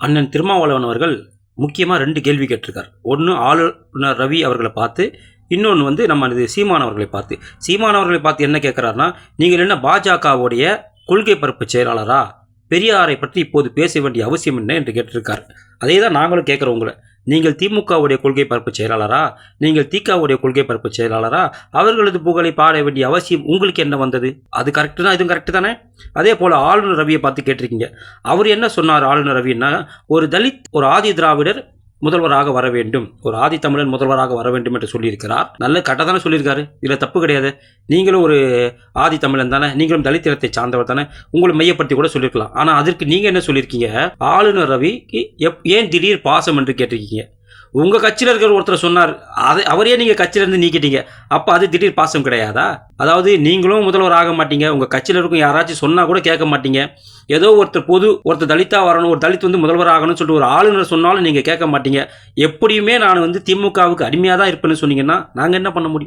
அண்ணன் திருமாவளவன் அவர்கள் முக்கியமாக 2 கேள்வி கேட்டிருக்கார். ஒன்று ஆளுநர் ரவி அவர்களை பார்த்து, இன்னொன்று வந்து நம்ம இது சீமான் அவர்களை பார்த்து. சீமான் அவர்களை பார்த்து என்ன கேட்குறாருன்னா, நீங்கள் என்ன பாஜகவுடைய கொள்கை பரப்பு செயலாளரா? பெரியாரை பற்றி இப்போது பேச வேண்டிய அவசியம் என்ன என்று கேட்டிருக்கார். அதே தான் நாங்களும் கேட்குறோம் உங்களை. நீங்கள் திமுகவுடைய கொள்கை பரப்பு செயலாளரா? நீங்கள் திகாவுடைய கொள்கை பரப்பு செயலாளரா? அவர்களது புகழை பாட வேண்டிய அவசியம் உங்களுக்கு என்ன வந்தது? அது கரெக்டு தான், இதுவும் கரெக்டு தானே? அதே போல் ஆளுநர் ரவியை பார்த்து கேட்டிருக்கீங்க. அவர் என்ன சொன்னார் ஆளுநர் ரவின்னா, ஒரு தலித், ஒரு ஆதி திராவிடர் முதல்வராக வர வேண்டும், ஒரு ஆதி தமிழன் முதல்வராக வர வேண்டும் என்று சொல்லியிருக்கிறார். நல்ல கரெக்டாக தானே சொல்லியிருக்காரு, இதில் தப்பு கிடையாது. நீங்களும் ஒரு ஆதி தமிழன் தானே, நீங்களும் தலித் இனத்தை சார்ந்தவர் தானே, உங்களை மையப்படுத்தி கூட சொல்லியிருக்கலாம். ஆனால் அதற்கு நீங்கள் என்ன சொல்லியிருக்கீங்க, ஆளுநர் ரவிக்கு ஏன் திடீர் பாசம் என்று கேட்டிருக்கீங்க. உங்கள் கட்சியில் இருக்கிற ஒருத்தர் சொன்னார், அவரே நீங்கள் கட்சியிலேருந்து நீக்கிட்டீங்க. அப்போ அது திடீர் பாசம் கிடையாதா? அதாவது நீங்களும் முதல்வர் ஆக மாட்டீங்க, உங்கள் கட்சியில் இருக்கும் யாராச்சும் சொன்னால் கூட கேட்க மாட்டீங்க. ஏதோ ஒருத்தர் தலித்தா வரணும், ஒரு தலித் வந்து முதல்வர் ஆகணும்னு சொல்லிட்டு ஒரு ஆளுநர் சொன்னாலும் நீங்கள் கேட்க மாட்டீங்க. எப்படியுமே நான் வந்து திமுகவுக்கு அடிமையாக தான் இருப்பேன்னு சொன்னீங்கன்னா நாங்கள் என்ன பண்ண முடியும்?